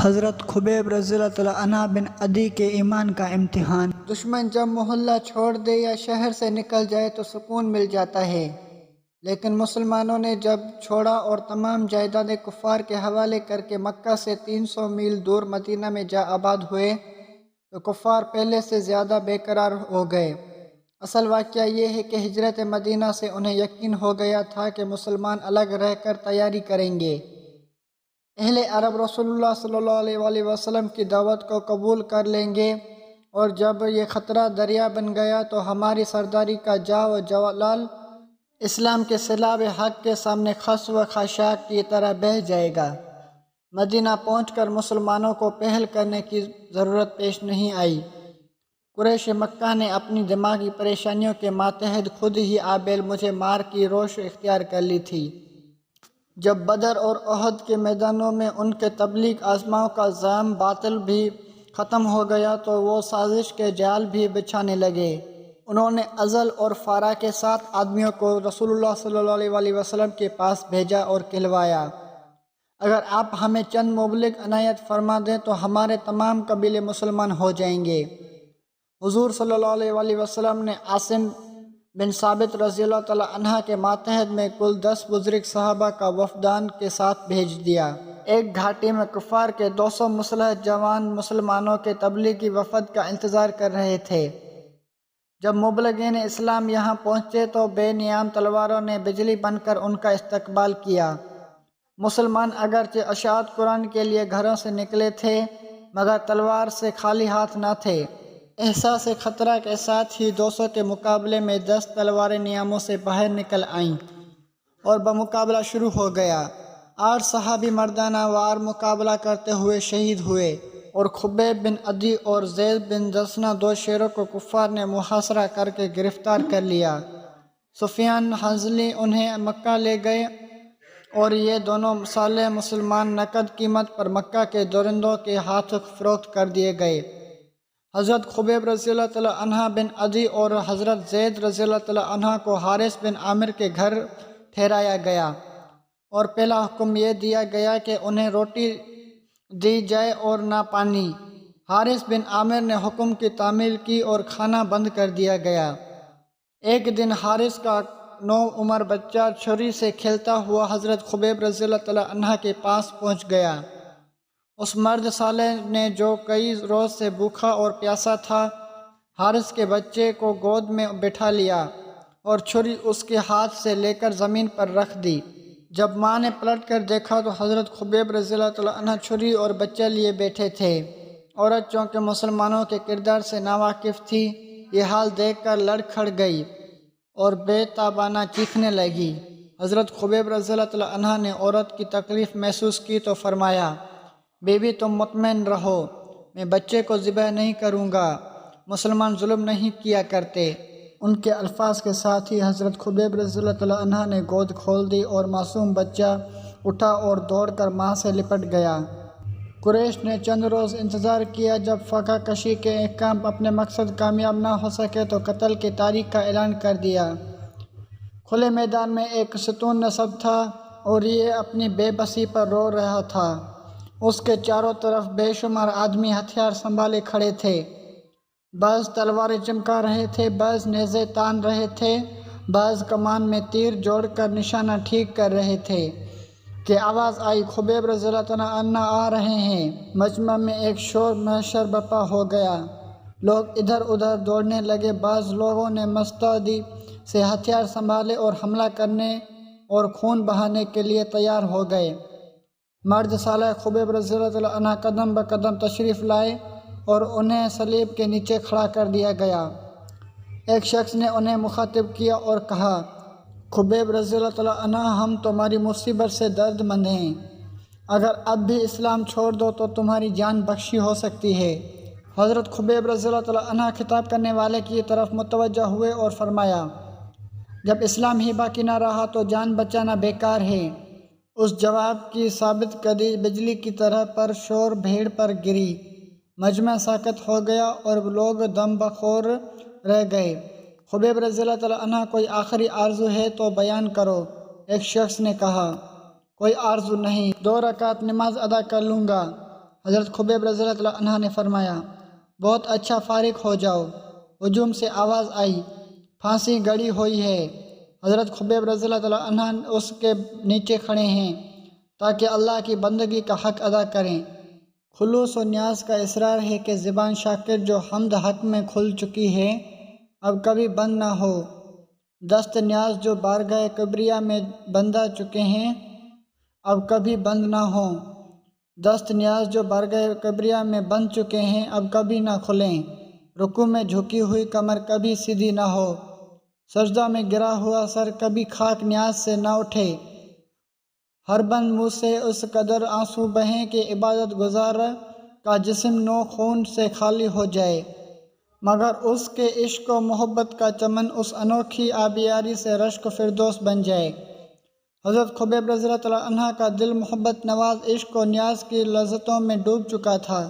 حضرت خبیب رضی اللہ تعالیٰ عنہ بن عدی کے ایمان کا امتحان۔ دشمن جب محلہ چھوڑ دے یا شہر سے نکل جائے تو سکون مل جاتا ہے، لیکن مسلمانوں نے جب چھوڑا اور تمام جائیدادیں کفار کے حوالے کر کے مکہ سے 300 میل دور مدینہ میں جا آباد ہوئے تو کفار پہلے سے زیادہ بے قرار ہو گئے۔ اصل واقعہ یہ ہے کہ ہجرت مدینہ سے انہیں یقین ہو گیا تھا کہ مسلمان الگ رہ کر تیاری کریں گے۔ اہل عرب رسول اللہ صلی اللہ علیہ وسلم کی دعوت کو قبول کر لیں گے، اور جب یہ خطرہ دریا بن گیا تو ہماری سرداری کا جاہ و جلال اسلام کے سیلاب حق کے سامنے خس و خاشاک کی طرح بہہ جائے گا۔ مدینہ پہنچ کر مسلمانوں کو پہل کرنے کی ضرورت پیش نہیں آئی۔ قریش مکہ نے اپنی دماغی پریشانیوں کے ماتحت خود ہی آبیل مجھے مار کی روش اختیار کر لی تھی۔ جب بدر اور احد کے میدانوں میں ان کے تبلیغ آزماؤں کا زعم باطل بھی ختم ہو گیا تو وہ سازش کے جال بھی بچھانے لگے۔ انہوں نے ازل اور فارا کے 7 آدمیوں کو رسول اللہ صلی اللہ علیہ وسلم کے پاس بھیجا اور کہلوایا، اگر آپ ہمیں چند مبلغ عنایت فرما دیں تو ہمارے تمام قبیلے مسلمان ہو جائیں گے۔ حضور صلی اللہ علیہ وسلم نے عاصم بن ثابت رضی اللہ تعالیٰ عنہ کے ماتحت میں کل 10 بزرگ صحابہ کا وفدان کے ساتھ بھیج دیا۔ ایک گھاٹی میں کفار کے 200 مسلح جوان مسلمانوں کے تبلیغی وفد کا انتظار کر رہے تھے۔ جب مبلغین اسلام یہاں پہنچے تو بے نیام تلواروں نے بجلی بن کر ان کا استقبال کیا۔ مسلمان اگرچہ اشاعت قرآن کے لیے گھروں سے نکلے تھے مگر تلوار سے خالی ہاتھ نہ تھے۔ احساس خطرہ کے ساتھ ہی 200 کے مقابلے میں 10 تلواریں نیاموں سے باہر نکل آئیں اور بمقابلہ شروع ہو گیا۔ 8 صحابی مردانہ وار مقابلہ کرتے ہوئے شہید ہوئے، اور خبیب بن عدی اور زید بن جسنہ 2 شیروں کو کفار نے محاصرہ کر کے گرفتار کر لیا۔ سفیان حنظلی انہیں مکہ لے گئے اور یہ دونوں صالح مسلمان نقد قیمت پر مکہ کے درندوں کے ہاتھ فروخت کر دیے گئے۔ حضرت خبیب رضی اللہ تعالیٰ عنہ بن عدی اور حضرت زید رضی اللہ تعالیٰ عنہ کو حارث بن عامر کے گھر ٹھہرایا گیا، اور پہلا حکم یہ دیا گیا کہ انہیں روٹی دی جائے اور نہ پانی۔ حارث بن عامر نے حکم کی تعمیل کی اور کھانا بند کر دیا گیا۔ ایک دن حارث کا 9 عمر بچہ چھری سے کھیلتا ہوا حضرت خبیب رضی اللہ تعالیٰ عنہ کے پاس پہنچ گیا۔ اس مرد صالح نے جو کئی روز سے بھوکا اور پیاسا تھا، حارث کے بچے کو گود میں بٹھا لیا اور چھری اس کے ہاتھ سے لے کر زمین پر رکھ دی۔ جب ماں نے پلٹ کر دیکھا تو حضرت خبیب رضی اللہ تعالیٰ عنہ چھری اور بچہ لیے بیٹھے تھے۔ عورت چونکہ مسلمانوں کے کردار سے ناواقف تھی، یہ حال دیکھ کر لڑکھڑ گئی اور بے تابانہ چیخنے لگی۔ حضرت خبیب رضی اللہ تعالیٰ عنہ نے عورت کی تکلیف محسوس کی تو فرمایا، بی بی تم مطمئن رہو، میں بچے کو ذبح نہیں کروں گا، مسلمان ظلم نہیں کیا کرتے۔ ان کے الفاظ کے ساتھ ہی حضرت خبیب رضی اللہ تعالیٰ عنہ نے گود کھول دی اور معصوم بچہ اٹھا اور دوڑ کر ماں سے لپٹ گیا۔ قریش نے چند روز انتظار کیا۔ جب فقہ کشی کے احکام اپنے مقصد کامیاب نہ ہو سکے تو قتل کی تاریخ کا اعلان کر دیا۔ کھلے میدان میں ایک ستون نصب تھا اور یہ اپنی بے بسی پر رو رہا تھا۔ اس کے چاروں طرف بے شمار آدمی ہتھیار سنبھالے کھڑے تھے، بعض تلواریں چمکا رہے تھے، بعض نیزے تان رہے تھے، بعض کمان میں تیر جوڑ کر نشانہ ٹھیک کر رہے تھے کہ آواز آئی، خبیب رضی اللہ عنہ آ رہے ہیں۔ مجمع میں ایک شور محشر برپا ہو گیا، لوگ ادھر ادھر دوڑنے لگے۔ بعض لوگوں نے مستعدی سے ہتھیار سنبھالے اور حملہ کرنے اور خون بہانے کے لیے تیار ہو گئے۔ مرد صالح خبیب رضی اللہ عنہ قدم بقدم تشریف لائے اور انہیں صلیب کے نیچے کھڑا کر دیا گیا۔ ایک شخص نے انہیں مخاطب کیا اور کہا، خبیب رضی اللہ عنہ، ہم تمہاری مصیبت سے درد مند ہیں، اگر اب بھی اسلام چھوڑ دو تو تمہاری جان بخشی ہو سکتی ہے۔ حضرت خبیب رضی اللہ عنہ خطاب کرنے والے کی طرف متوجہ ہوئے اور فرمایا، جب اسلام ہی باقی نہ رہا تو جان بچانا بیکار ہے۔ اس جواب کی ثابت قدی بجلی کی طرح پر شور بھیڑ پر گری، مجمع ساکت ہو گیا اور لوگ دم بخور رہ گئے۔ خبیب رضی اللہ عنہ، کوئی آخری آرزو ہے تو بیان کرو۔ ایک شخص نے کہا، کوئی آرزو نہیں، 2 رکعت نماز ادا کر لوں گا۔ حضرت خبیب رضی اللہ تعالیٰ عنہ نے فرمایا بہت اچھا، فارغ ہو جاؤ۔ ہجوم سے آواز آئی پھانسی گڑی ہوئی ہے۔ حضرت خبیب رضی اللہ تعالیٰ عنہ اس کے نیچے کھڑے ہیں تاکہ اللہ کی بندگی کا حق ادا کریں۔ خلوص و نیاز کا اصرار ہے کہ زبان شاکر جو حمد حق میں کھل چکی ہے اب کبھی بند نہ ہو، دست نیاز جو بارگاہ کبریا میں بندہ چکے ہیں اب کبھی بند نہ ہوں، دست نیاز جو بارگاہ کبریا میں بند چکے ہیں اب کبھی نہ کھلیں، رکوع میں جھکی ہوئی کمر کبھی سیدھی نہ ہو، سجدہ میں گرا ہوا سر کبھی خاک نیاز سے نہ اٹھے، ہر بند منہ سے اس قدر آنسو بہیں کہ عبادت گزار کا جسم نو خون سے خالی ہو جائے، مگر اس کے عشق و محبت کا چمن اس انوکھی آبیاری سے رشک فردوس بن جائے۔ حضرت خبیب رضی اللہ تعالیٰ عنہ کا دل محبت نواز عشق و نیاز کی لذتوں میں ڈوب چکا تھا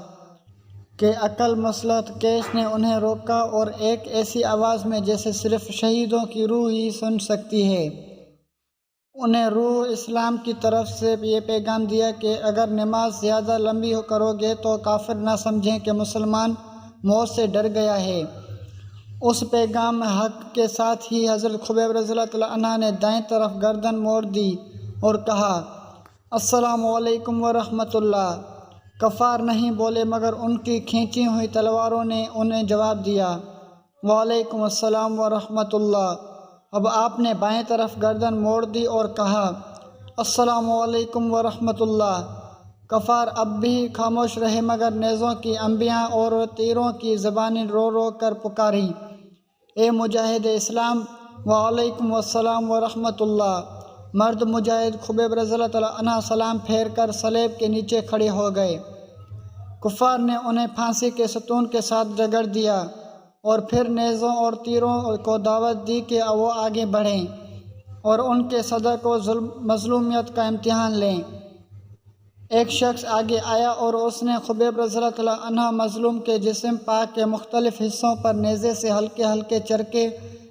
کہ عقل مصلحت کیش نے انہیں روکا اور ایک ایسی آواز میں جیسے صرف شہیدوں کی روح ہی سن سکتی ہے، انہیں روح اسلام کی طرف سے یہ پیغام دیا کہ اگر نماز زیادہ لمبی کرو گے تو کافر نہ سمجھیں کہ مسلمان موت سے ڈر گیا ہے۔ اس پیغام حق کے ساتھ ہی حضرت خبیب رضی اللہ تعالیٰ عنہ نے دائیں طرف گردن موڑ دی اور کہا السلام علیکم ورحمۃ اللہ۔ کفار نہیں بولے مگر ان کی کھینچی ہوئی تلواروں نے انہیں جواب دیا وعلیکم السلام ورحمۃ اللہ۔ اب آپ نے بائیں طرف گردن موڑ دی اور کہا السلام علیکم ورحمۃ اللہ۔ کفار اب بھی خاموش رہے مگر نیزوں کی انبیاء اور تیروں کی زبانیں رو رو کر پکاری اے مجاہد اسلام، وعلیکم السلام ورحمۃ اللہ۔ مرد مجاہد خبیب رضی اللہ تعالیٰ عنہ سلام پھیر کر صلیب کے نیچے کھڑے ہو گئے۔ کفار نے انہیں پھانسی کے ستون کے ساتھ جگڑ دیا اور پھر نیزوں اور تیروں کو دعوت دی کہ وہ آگے بڑھیں اور ان کے صدر کو مظلومیت کا امتحان لیں۔ ایک شخص آگے آیا اور اس نے خبیب رضی اللہ تعالیٰ عنہ مظلوم کے جسم پاک کے مختلف حصوں پر نیزے سے ہلکے ہلکے چرکے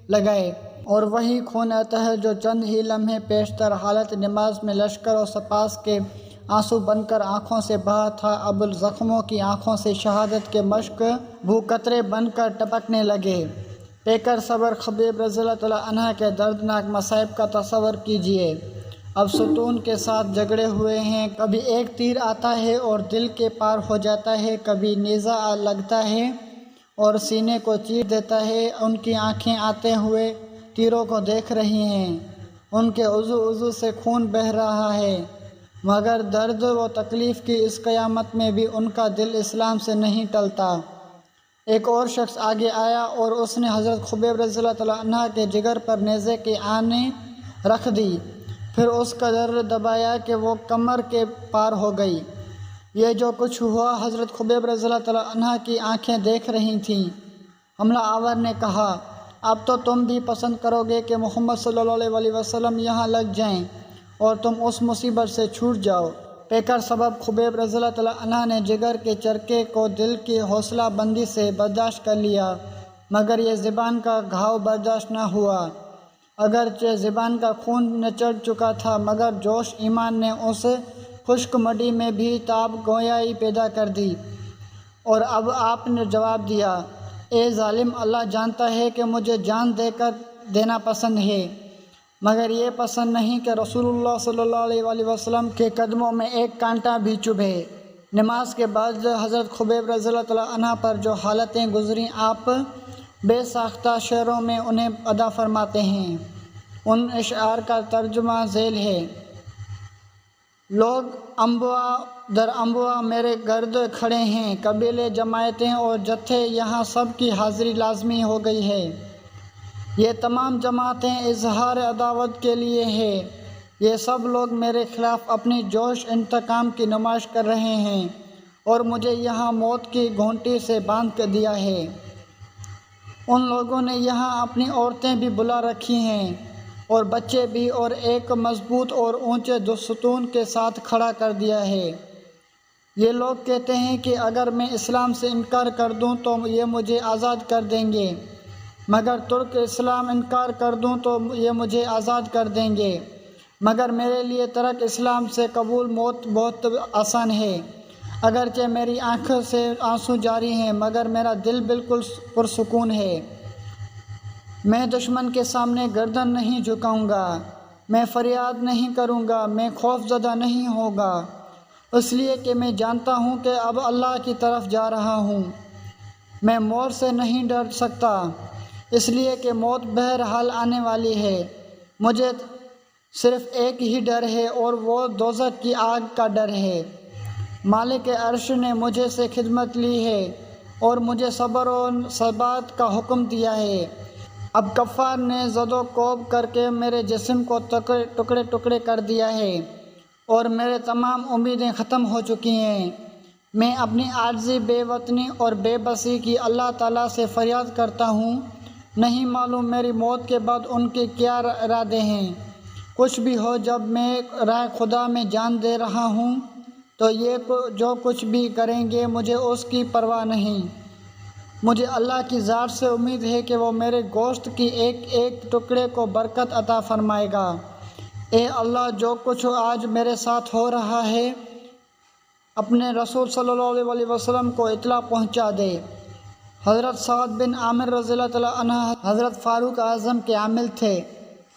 لگائے، اور وہی خون اطہر جو چند ہی لمحے پیشتر حالت نماز میں لشکر و سپاس کے آنسو بن کر آنکھوں سے بہا تھا اب زخموں کی آنکھوں سے شہادت کے مشک بو قطرے بن کر ٹپکنے لگے۔ پیکر صبر خبیب رضی اللہ تعالیٰ عنہ کے دردناک مصائب کا تصور کیجیے۔ اب ستون کے ساتھ جگڑے ہوئے ہیں، کبھی ایک تیر آتا ہے اور دل کے پار ہو جاتا ہے، کبھی نیزہ لگتا ہے اور سینے کو چیر دیتا ہے۔ ان کی آنکھیں آتے ہوئے تیروں کو دیکھ رہی ہیں، ان کے عضو سے خون بہہ رہا ہے، مگر درد و تکلیف کی اس قیامت میں بھی ان کا دل اسلام سے نہیں ٹلتا۔ ایک اور شخص آگے آیا اور اس نے حضرت خبیب رضی اللہ تعالیٰ عنہ کے جگر پر نیزے کی آنیں رکھ دی، پھر اس قدر دبایا کہ وہ کمر کے پار ہو گئی۔ یہ جو کچھ ہوا حضرت خبیب رضی اللہ تعالیٰ عنہ کی آنکھیں دیکھ رہی تھیں۔ حملہ آور نے کہا اب تو تم بھی پسند کرو گے کہ محمد صلی اللہ علیہ وسلم یہاں لگ جائیں اور تم اس مصیبت سے چھوٹ جاؤ۔ پیکر سبب خبیب رضی اللہ تعالیٰ عنہ نے جگر کے چرکے کو دل کی حوصلہ بندی سے برداشت کر لیا، مگر یہ زبان کا گھاؤ برداشت نہ ہوا۔ اگرچہ زبان کا خون نچڑ چکا تھا مگر جوش ایمان نے اس خشک مڈی میں بھی تاب گویائی پیدا کر دی، اور اب آپ نے جواب دیا اے ظالم، اللہ جانتا ہے کہ مجھے جان دے کر دینا پسند ہے، مگر یہ پسند نہیں کہ رسول اللہ صلی اللہ علیہ وسلم کے قدموں میں ایک کانٹا بھی چبھے۔ نماز کے بعد حضرت خبیب رضی اللہ تعالیٰ عنہ پر جو حالتیں گزریں آپ بے ساختہ شعروں میں انہیں ادا فرماتے ہیں۔ ان اشعار کا ترجمہ ذیل ہے۔ لوگ انبوا در انبوا میرے گرد کھڑے ہیں، قبیلے جماعتیں اور جتھے یہاں سب کی حاضری لازمی ہو گئی ہے۔ یہ تمام جماعتیں اظہار عداوت کے لیے ہے، یہ سب لوگ میرے خلاف اپنی جوش انتقام کی نمائش کر رہے ہیں اور مجھے یہاں موت کی گھونٹی سے باندھ کر دیا ہے۔ ان لوگوں نے یہاں اپنی عورتیں بھی بلا رکھی ہیں اور بچے بھی، اور ایک مضبوط اور اونچے ستون کے ساتھ کھڑا کر دیا ہے۔ یہ لوگ کہتے ہیں کہ اگر میں اسلام سے انکار کر دوں تو یہ مجھے آزاد کر دیں گے، مگر ترک اسلام انکار کر دوں تو یہ مجھے آزاد کر دیں گے، مگر میرے لیے ترک اسلام سے قبول موت بہت آسان ہے۔ اگرچہ میری آنکھوں سے آنسو جاری ہیں مگر میرا دل بالکل پرسکون ہے۔ میں دشمن کے سامنے گردن نہیں جھکاؤں گا، میں فریاد نہیں کروں گا، میں خوف زدہ نہیں ہوگا، اس لیے کہ میں جانتا ہوں کہ اب اللہ کی طرف جا رہا ہوں۔ میں موت سے نہیں ڈر سکتا، اس لیے کہ موت بہرحال آنے والی ہے۔ مجھے صرف ایک ہی ڈر ہے اور وہ دوزخ کی آگ کا ڈر ہے۔ مالک عرش نے مجھے سے خدمت لی ہے اور مجھے صبر و ثبات کا حکم دیا ہے۔ اب کفار نے زد و کوب کر کے میرے جسم کو ٹکڑے ٹکڑے کر دیا ہے اور میرے تمام امیدیں ختم ہو چکی ہیں۔ میں اپنی عاجزی، بے وطنی اور بے بسی کی اللہ تعالیٰ سے فریاد کرتا ہوں۔ نہیں معلوم میری موت کے بعد ان کے کیا ارادے ہیں۔ کچھ بھی ہو، جب میں راہ خدا میں جان دے رہا ہوں تو یہ جو کچھ بھی کریں گے مجھے اس کی پرواہ نہیں۔ مجھے اللہ کی ذات سے امید ہے کہ وہ میرے گوشت کی ایک ایک ٹکڑے کو برکت عطا فرمائے گا۔ اے اللہ، جو کچھ آج میرے ساتھ ہو رہا ہے اپنے رسول صلی اللہ علیہ وسلم کو اطلاع پہنچا دے۔ حضرت سعد بن عامر رضی اللہ تعالیٰ عنہ حضرت فاروق اعظم کے عامل تھے۔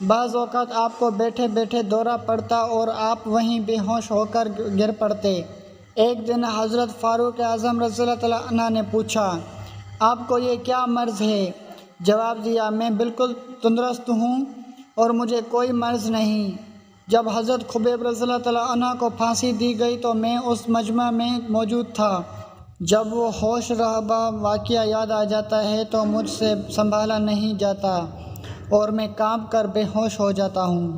بعض اوقات آپ کو بیٹھے بیٹھے دورہ پڑتا اور آپ وہیں بے ہوش ہو کر گر پڑتے۔ ایک دن حضرت فاروق اعظم رضی اللہ تعالیٰ عنہ نے پوچھا، آپ کو یہ کیا مرض ہے؟ جواب دیا، میں بالکل تندرست ہوں اور مجھے کوئی مرض نہیں۔ جب حضرت خبیب رضی اللہ تعالیٰ عنہ کو پھانسی دی گئی تو میں اس مجمع میں موجود تھا۔ جب وہ ہوش رہبہ واقعہ یاد آ جاتا ہے تو مجھ سے سنبھالا نہیں جاتا اور میں کانپ کر بے ہوش ہو جاتا ہوں۔